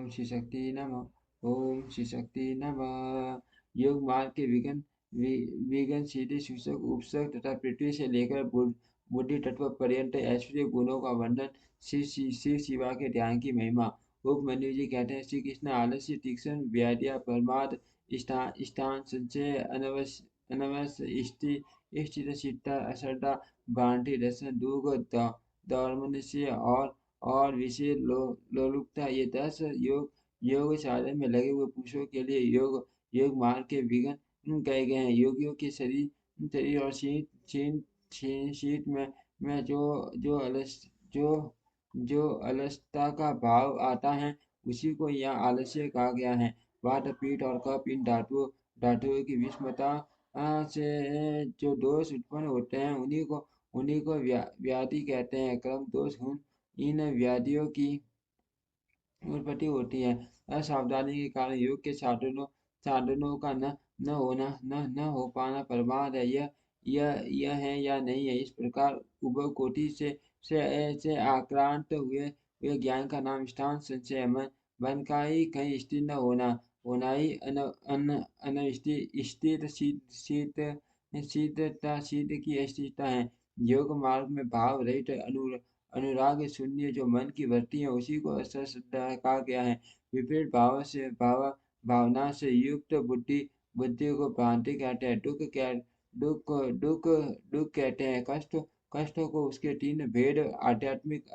ओम श्री शक्ति नमः। ओम श्री शक्ति नमः। योग मार्ग के विगन सीधे सूचक उपसक तथा पृथ्वी से लेकर बुद्धि तत्व पर्यंत ऐश्वर्य गुणों का वर्णन। शिव शिवा के ध्यान की महिमा। उपमन्यु जी कहते हैं, श्री कृष्ण आलस्य तीक्ष्ण व्याधिया प्रमाद स्थान संचय अनवश्य स्थित चित्ता अश्रद्धा भांति दर्शन दुख दौर्मनस्य और विशेष लोलुपता, ये 10 योग साधन में लगे हुए पुरुषों के लिए योग मार्ग के विघ्न कहे गए हैं। योगियों के शरीर और शीत में जो अलस जो अलसता का भाव आता है, उसी को यहाँ आलस्य कहा गया है। वात पीठ और कफ इन धातुओं की विषमता से जो दोष उत्पन्न होते हैं, उन्हीं को व्याधि कहते हैं। क्रम दोष गुण इन व्याधियों की उत्पत्ति होती है। असावधानी के कारण योग के साधनों का न हो पाना प्रमाद है। यह है या नहीं है। इस प्रकार उभय कोटि से आक्रांत हुए ज्ञान का नाम स्थान संचय है। मन का ही कहीं स्थिर न होना ही स्थिर शीत की अस्थिरता है। योग मार्ग में भाव रहित अनुराग शून्य जो मन की वृत्ति है, उसी को असश्रद्धा कहा गया है। विपरीत भावना से युक्त बुद्धि को भ्रांति कहते हैं। दुख दुख दुख कहते हैं। कष्टों को उसके तीन भेद आध्यात्मिक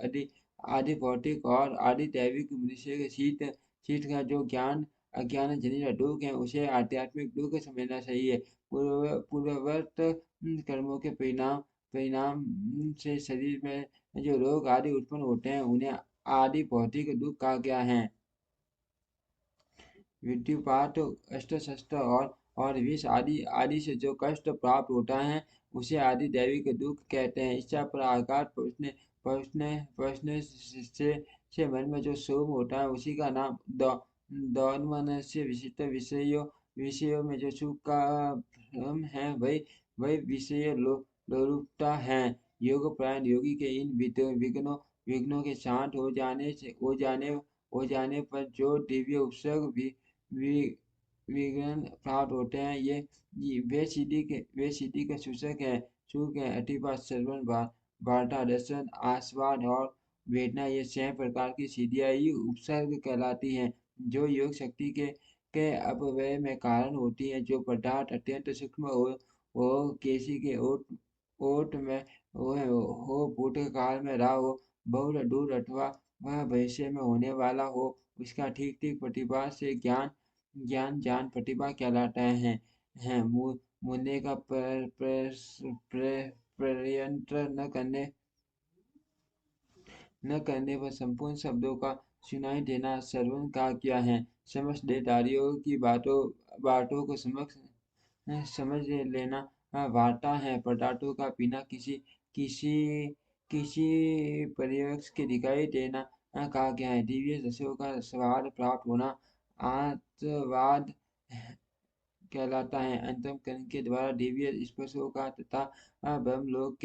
आदि भौतिक और आदि दैविक। मनुष्य के शीत का जो ज्ञान अज्ञान जनित दुख है, उसे आध्यात्मिक दुख समझना चाहिए। पूर्ववर्त कर्मों के परिणाम से शरीर में जो रोग आदि उत्पन्न होते हैं, उन्हें आदि भौतिक दुख कहा गया है। विद्युपात अष्ट शस्त्र और विष आदि से जो कष्ट प्राप्त होता है, उसे आदि दैविक दुख कहते हैं। इच्छा पर आघात पहुँचने से मन में जो शोभ होता है, उसी का नाम दौर्मन से विशिष्ट विषयों में जो सुख का भ्रम है, वही विषय लोलुपता है। योग प्रायण योगी के इन विघ्नों के शांत हो जाने पर जो दिव्य उपसर्ग विघ्न प्राप्त होते हैं, वे सिद्धि के सूचक हैं। सुख है अतिपा श्रवण वार्ता दर्शन आस्वाद और वेदना, ये 6 प्रकार की सिद्धियां ही उपसर्ग कहलाती हैं, जो योग शक्ति के अपव्यय में कारण होती हैं। जो पदार्थ अत्यंत सूक्ष्म हो किसी के ओट में हो भूतकाल में रहा हो, बहुत दूर अथवा वह भविष्य में होने वाला हो, उसका ठीक ठीक प्रतिभा से जान प्रतिभा कहलाता है। मुन्ने का प्रयंत्र न करने पर संपूर्ण शब्दों का सुनाई देना श्रवण का क्या है। समस्त देहधारियों की बातों को समझ लेना वार्ता है। पदार्थों का बिना किसी किसी परिवेश के दिखाई देना कहा गया है। दिव्य रसों का स्वाद प्राप्त होना आत्मवाद कहलाता है। अंतःकरण के द्वारा दिव्य स्पर्शों का तथा लोक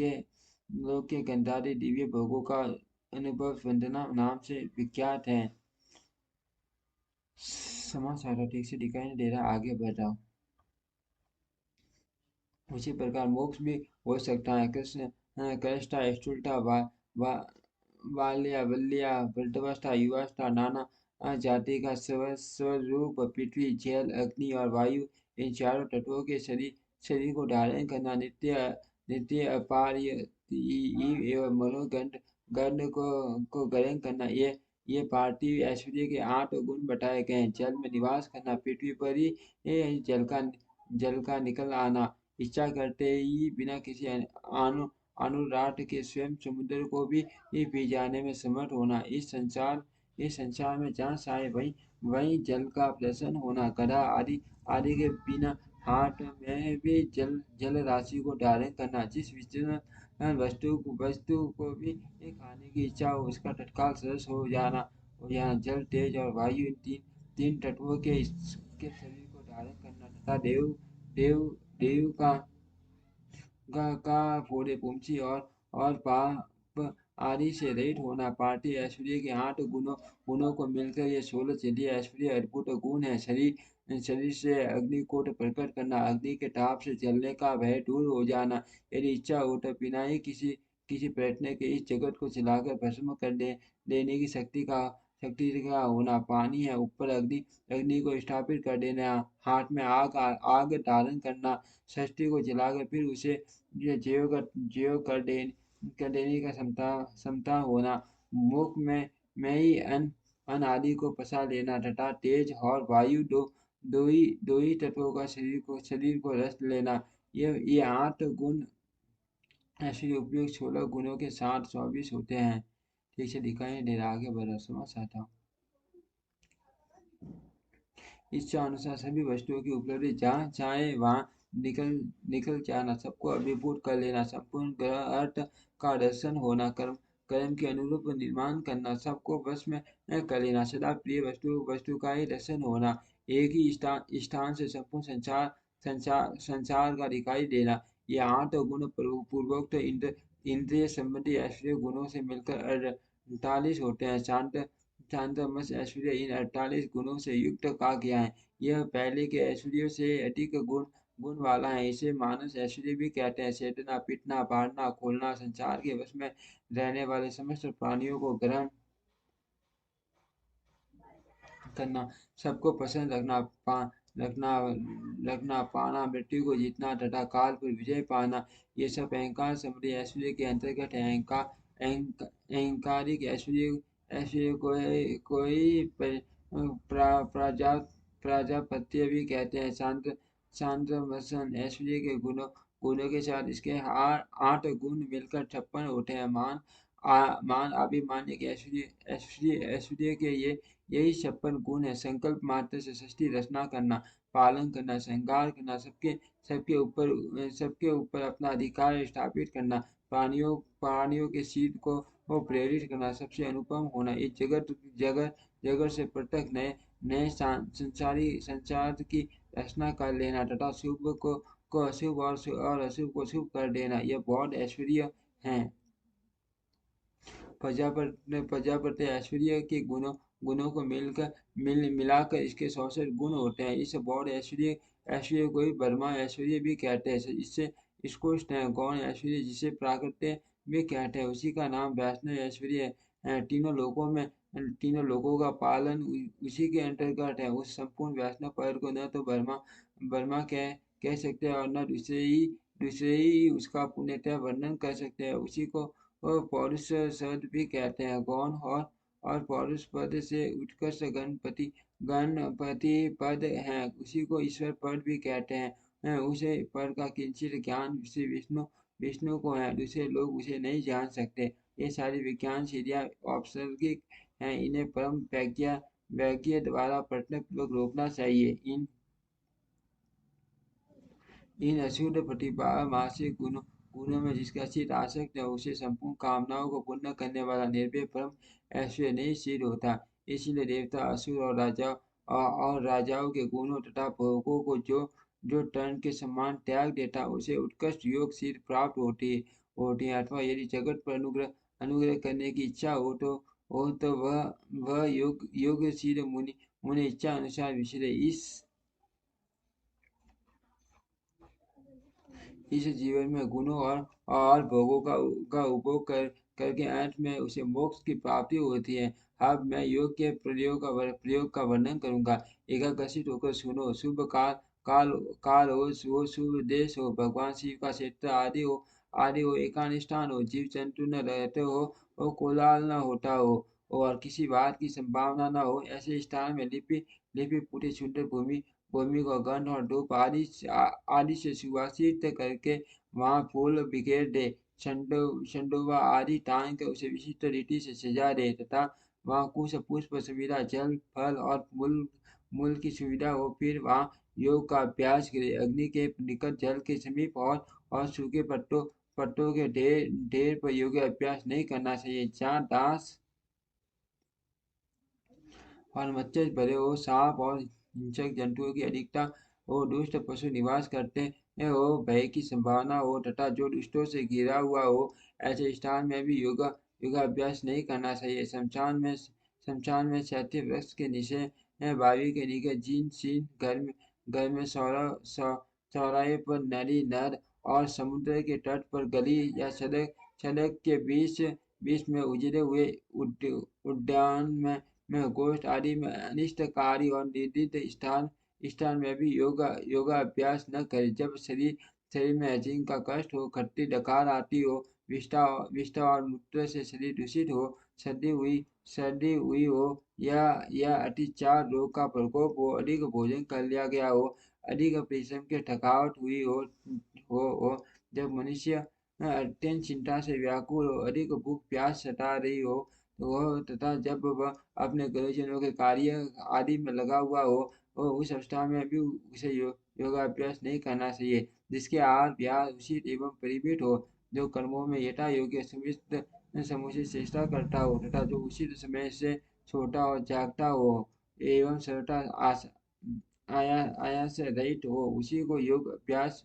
के गंधादि दिव्य भोगों का अनुभव वंदना नाम से विख्यात है। समाचार ठीक से दिखाई नहीं दे रहा, आगे बढ़ रहा हूँ। उसी प्रकार मोक्ष भी हो सकता है। कृष्णा स्थूलता बाल्या बल्या वृद्धावस्था युवावस्था नाना जाति का स्वरूप पृथ्वी जल अग्नि और वायु, इन चारों तत्वों के शरीर को धारण करना नित्य अपार एवं मनोगंड गंध को ग्रहण करना, ये पार्थिव ऐश्वर्य के 8 गुण बताए गए हैं। जल में निवास करना, पृथ्वी पर ही जल का निकल आना, इच्छा करते ही बिना किसी अनुराग के स्वयं समुद्र को भी पी जाने में समर्थ होना, इस संसार में जहाँ चाहे वहीं जल का दर्शन होना, गधा आदि के बिना हाथ में भी जल राशि को धारण करना, जिस विचित्र वस्तु को भी खाने की इच्छा हो, उसका तत्काल रस हो जाना। जल तेज और वायु, इन तीन तत्वों के शरीर को धारण करना तथा देव का फोड़े पुंछी और आदि से रहित होना। पार्थिव ऐश्वर्य के 8 गुणों को मिलकर ये 16 चलिए ऐश्वर्य अद्भुत गुण है। शरीर से अग्निकोट प्रकट करना, अग्नि के ताप से जलने का भय दूर हो जाना, यदि इच्छा हो तो बिना ही किसी प्रयत्न के इस जगत को जलाकर भस्म कर देने की शक्ति का होना। पानी है ऊपर अग्नि को स्थापित कर देना, हाथ में आग धारण करना, षष्ठी को जलाकर फिर उसे जेव कर देने का क्षमता होना। मुख में ही अन्न आदि को पचा लेना तथा तेज और वायु दो ही तत्वों का शरीर को रस लेना। ये 8 गुण ऐश्वर्य उपयोग 16 गुणों के साथ 24 होते हैं। ठीक से दिखाई दे रहा, आगे बढ़ा समझ आता हूँ। इच्छा अनुसार सभी वस्तुओं की उपलब्धि, जहाँ चाहे वहाँ निकल जाना, सबको अभिभूत कर लेना, संपूर्ण ग्रह अर्थ का दर्शन होना, कर्म के अनुरूप निर्माण करना, सबको वश में कर लेना, सदा प्रिय वस्तु का ही दर्शन होना, एक ही स्थान से संपूर्ण संसार का दिखाई देना। ये 8 गुण पूर्वोक्त इंद्रिय संबंधी ऐश्वर्य गुणों से मिलकर 48 होते हैं। शांतमस ऐश्वर्य इन 48 गुणों से युक्त कहा गया है। यह पहले के ऐश्वर्यों से अधिक गुण वाला है। इसे मानस ऐश्वर्य भी कहते हैं। चेतना, पीटना, बांटना, खोलना, संसार के वश में रहने वाले समस्त प्राणियों को ग्रहण करना, सबको पसंद रखना रखना, पाना, मृत्यु को जीतना तथा काल पर विजय पाना, ये सब अहंकार संबंधी ऐश्वर्य के अंतर्गत है। अहंकारिक ऐश्वर्य ऐश्वर्य कोई प्राजापत्य भी कहते हैं। शांत वसन ऐश्वर्य के गुणों के साथ इसके 8 गुण मिलकर 56 होते हैं। मान अभिमान्य के ऐश्वर्य के यही 56 गुण है। संकल्प मात्र से सृष्टि रचना करना, पालन करना, श्रृंगार करना, सबके ऊपर अपना अधिकार स्थापित करना, प्राणियों के शील को प्रेरित करना, सबसे अनुपम होना, इस जगत से पृथक नए संसार की रचना कर लेना तथा शुभ को अशुभ और अशुभ को शुभ कर देना, यह बहुत ऐश्वर्य है। प्रजापति ऐश्वर्य के गुणों को मिलाकर इसके 64 गुण होते हैं। इस बौद्ध ऐश्वर्य को ही ब्रह्मा ऐश्वर्य भी कहते हैं। इससे इसको गौण ऐश्वर्य जिसे प्राकृत्य भी कहते हैं, उसी का नाम वैष्णव ऐश्वर्य है। तीनों लोगों का पालन उसी के अंतर्गत है। उस संपूर्ण वैष्णव पद को न तो ब्रह्मा कह सकते हैं और न दूसरे ही उसका पुण्यतः वर्णन कर सकते हैं। उसी को पौरुष शब्द भी कहते हैं। गौण और पौरुष पद से उत्कर्ष गणपति पद है, उसी को ईश्वर पद भी कहते हैं। उसे पद का किंचित ज्ञान श्री विष्णु को है, दूसरे लोग उसे नहीं जान सकते। ये सारी विज्ञान सीढ़ियाँ औपसर्गिक हैं, इन्हें परम वैज्ञ द्वारा प्रश्नपूर्वक रोकना चाहिए। इन अशुद्ध प्रतिभामासी गुणों में जिसका चित्त आसक्त है, उसे संपूर्ण कामनाओं को पूर्ण करने वाला निर्भय परम ऐश्वर्य नहीं सिद्ध होता। इसीलिए देवता, असुर और राजाओं के गुणों तथा भोगों को जो तन के समान त्याग देता, उसे उत्कृष्ट योग सिद्ध प्राप्त होती है। अथवा यदि जगत पर अनुग्रह करने की इच्छा हो तो वह योग सिद्ध मुनि इच्छा अनुसार विचरे। इस जीवन में गुणों और भोगों का उपभोग करके अंत में उसे मोक्ष की प्राप्ति होती है। अब मैं योग के प्रयोग का वर्णन करूंगा। एकाग्रसित होकर सुनो। शुभ काल हो शुभ देश हो, भगवान शिव का क्षेत्र आदि हो, एकानिष्ठान हो, जीव जंतु न रहते हो, कोलाहल न होता हो और किसी बात की संभावना न हो, ऐसे स्थान में लिपि पूरी सुंदर भूमि को गंध और धूप आदि से सुवासित करके वहां फूल बिखेर दे, झंडुआ आदि टांग कर उसे विशिष्ट रीति से सजा दे तथा वहां कुछ पुष्प सुविधा, जल, फल और मूल की सुविधा हो। फिर वहां योग का अभ्यास करे। अग्नि के निकट, जल के समीप और सूखे पत्तों के ढेर पर योग अभ्यास नहीं करना चाहिए। जहाँ दास और मच्छर भरे हो, सांप और हिंसक जंतुओं की अधिकता हो, दुष्ट पशु निवास करते हो, भय की संभावना हो तथा जो दुष्टों से घिरा हुआ हो, ऐसे स्थान में भी योगाभ्यास नहीं करना चाहिए। शमशान में शैत्य वृक्ष के नीचे बावी के नीचे जीन सीन घर में चौराहे पर नदी नद और समुद्र के तट पर गली या सड़क के बीच बीच में उजड़े हुए उद्यान में गोष्ठ आदि में अनिष्टकारी और निर्दिष्ट स्थान में भी योगा अभ्यास न करें। जब शरीर में अजीर्ण का कष्ट हो, खट्टी डकार आती हो, विष्ठा और मूत्र से शरीर दूषित हो, सर्दी हुई हो या अतिचार रोग का प्रकोप हो, अधिक भोजन कर लिया गया हो, अधिक परिश्रम की थकावट हुई हो, जब मनुष्य अत्यंत चिंता से व्याकुल हो, अधिक भूख प्यास सता रही हो, तथा जब वह अपने गुरुजनों के कार्य आदि में लगा हुआ हो, उस अवस्था में भी उसे योगाभ्यास नहीं करना चाहिए। जिसके आहार विहार उचित एवं परिमित हो, जो कर्मों में यथा योग्य समुचित चेष्टा करता हो, तथा जो उचित समय से सोता और जागता हो एवं सरलता आया से रहित हो, उसी को योग अभ्यास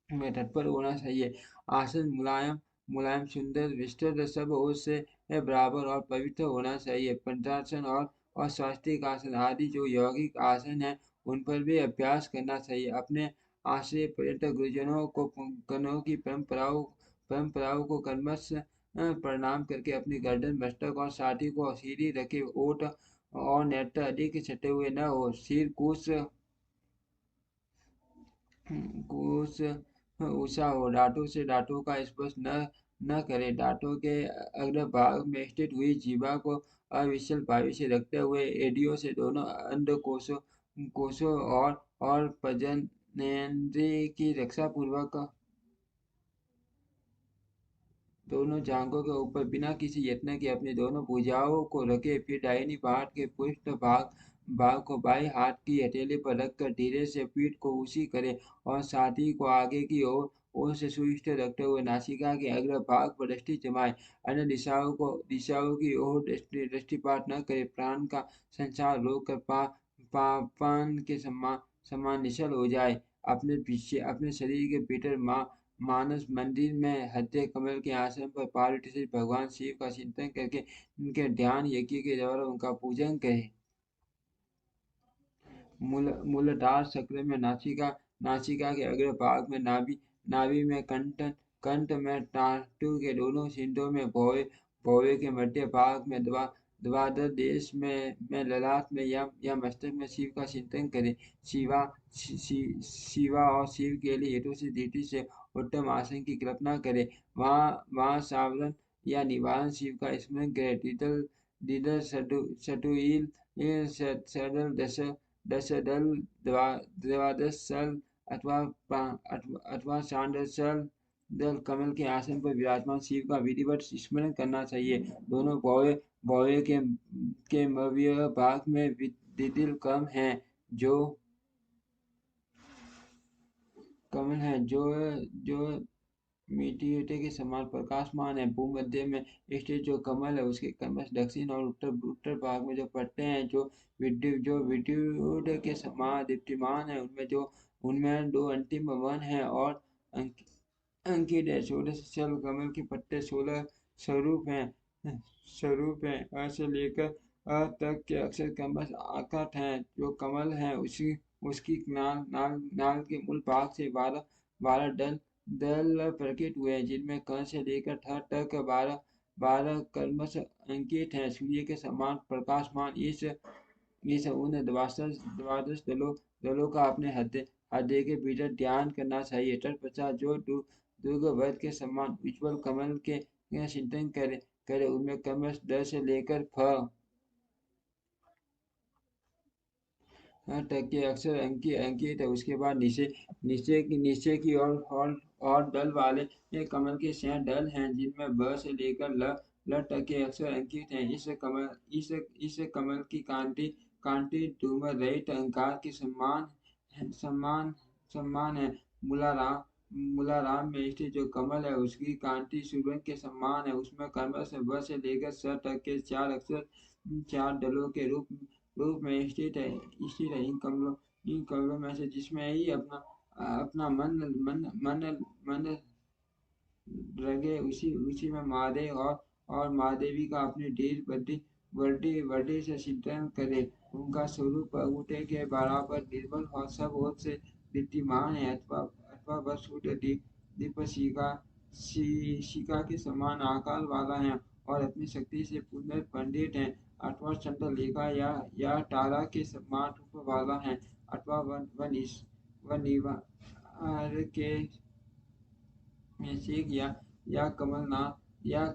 में तत्पर होना चाहिए। आसन मुलायम मुलायम सुंदर विस्तृत सब ओर से बराबर और पवित्र होना चाहिए। पंचासन और स्वास्तिक आसन आदि जो यौगिक आसन है, उन पर भी अभ्यास करना चाहिए। अपने आश्रय पर्यटक गुरुजनों को गणों की परंपराओं को कर्मश प्रणाम करके अपनी गर्दन मस्तक और छाती को सीधी रखे, ओठ और नेत्र अधिक छटे हुए न हो, सिर कुछ ऊंचा हो, दांतों का स्पर्श न करे, दांतों के अग्रभाग में स्थित हुई जीभा को अविचल भाव से रखते हुए एड़ियों से दोनों कोशों और प्रजननेन्द्रिय की रक्षा पूर्वक दोनों जांघों के ऊपर बिना किसी यत्न के अपनी दोनों भुजाओं को रखे, फिर दाहिनी बांह के पृष्ठ भाग को बाएं हाथ की हथेली पर रखकर धीरे से पीठ को ऊंची करे और छाती को आगे की ओर से सुस्थिर रखते हुए नासिका के अग्र भाग पर दृष्टि जमाए। अन्य दिशाओं की ओर दृष्टिपात न करे, प्राण का संचार रोक कर पान के समान निश्चल हो जाए। अपने शरीर के भीतर मानस मंदिर में हृदय कमल के आसन पर पार्वती भगवान शिव का चिंतन करके उनके ध्यान यज्ञ के द्वारा उनका पूजन करें। मूलाधार चक्र में नासिका के अग्र भाग में नाभि में कंठ में टाटू के दोनों सिंधों में भौवे के मध्य भाग में द्वादश देश में ललाट में या मस्तक में शिव का चिंतन करें। शिवा और शिव के लिए हेतु से दृष्टि से उत्तम आसन की कल्पना करें। वहाँ सावरण या निवारण शिव का स्मरण करें। द्विदल सटुईल सदल दशदल द्वादशल अथवा षांडशल दल कमल के आसन पर विराजमान शिव का विधिवत स्मरण करना चाहिए। दोनों भौवे के मव्य भाग में विदिल कमल है जो मीटियों के समान प्रकाशमान है। भूमध्य में स्थित जो कमल है, उसके क्रमश दक्षिण और उत्तर भाग में जो पट्टे हैं जो विद्युत के समान दीप्तिमान है, उनमें दो अंतिम वन है और अंकित है। 16 कमल के पट्टे 16 स्वरूप हैं अ से लेकर अ तक के अक्षर क्रमश आकट हैं। जो कमल है उसकी नाल के मूल भाग से 12 दल प्रकट हुए हैं, जिनमें क से लेकर ठ तक 12 क्रमश अंकित हैं। सूर्य के समान प्रकाशमान इस उन द्वादश दलों का अपने हृदय के भीतर ध्यान करना चाहिए। तत्पश्चात जो दुर्गवत के समान उज्ज्वल कमल के चिंतन करे, उनमें क्रमश द से लेकर फ तक के अक्षर अंकित है। उसके बाद नीचे की और दल वाले ये कमल के 6 दल हैं, जिनमें ब से लेकर ल तक के अक्षर अंकित हैं। इस कमल की कांति धूमर रहित अहंकार के सम्मान है। मूलाराम में स्थित जो कमल है, उसकी कांति सूर्य के समान है। उसमें कर्म से ब से लेकर स तक के 4 अक्षर 4 दलों के रूप में स्थित है। इन कमलों में से जिसमें ही अपना मन लगे, उसी में महादेव और महादेवी का अपने ढेर बड़े से चिंतन करे। उनका स्वरूप अंगूठे के बराबर निर्मल और सब ओर से दीप्तिमान है, अथवा बस दीपशिखा शिखा के समान आकार वाला है और अपनी शक्ति से पूर्ण पंडित है, अथवा चंद्रलेखा या तारा के समान रूप वाला है, अथवा वन निवार के शेख या कमलनाथ या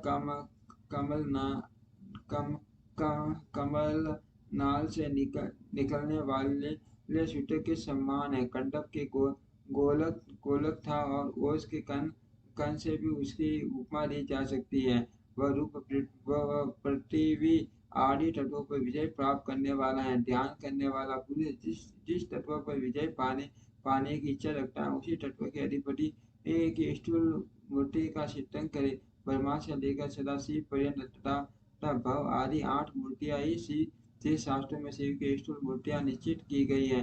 कमलना कम कमल नाल से निकलने वाले सूत्र के समान है। कंडप के गोलक था और ओस के कण से भी उसकी उपमा ली जा सकती है। वह पृथ्वी आदि तत्वों पर विजय प्राप्त करने वाला है। ध्यान करने वाला पुरुष जिस तत्व पर विजय पाने की इच्छा रखता है, उसी तत्व के अधिपति एक स्थूल मूर्ति का चिंतन करे। ब्रह्मा से लेकर सदाशिव पर्यंत तथा भव आदि 8 मूर्तियां ही श्री शास्त्रों में शिव की स्थूल मूर्तियां निश्चित की गई है।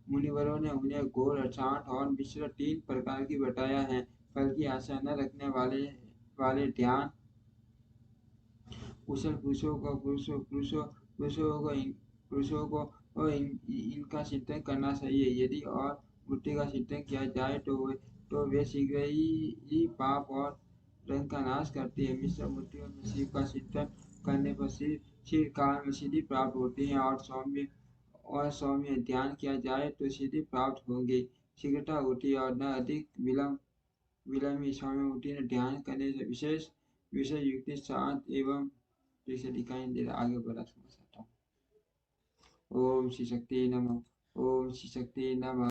मुनिवरों ने उन्हें घोर अर्थात और मिश्र 3 प्रकार की बताया है। फल की आशा न रखने वाले ध्यान कुशल पुरुषों को इनका चिंतन करना चाहिए। यदि और बुद्धि का चिंतन किया जाए तो वे शीघ्र ही पाप और रंग का नाश करती है। मिश्र मूर्तियों में शिव का चिंतन करने पर शिव काल में सिद्धि प्राप्त होती है और सौम्य ध्यान किया जाए तो सिद्धि प्राप्त होगी। शीघ्रता होती है और न अधिक विलंब ही सौम्य होती है। ध्यान करने से विशेष युक्ति शांत एवं जैसे दिखाई दे रहा आगे बढ़ा समझ सकता हूँ। ओम श्री शक्ति नमः। ओम श्री शक्ति नमः।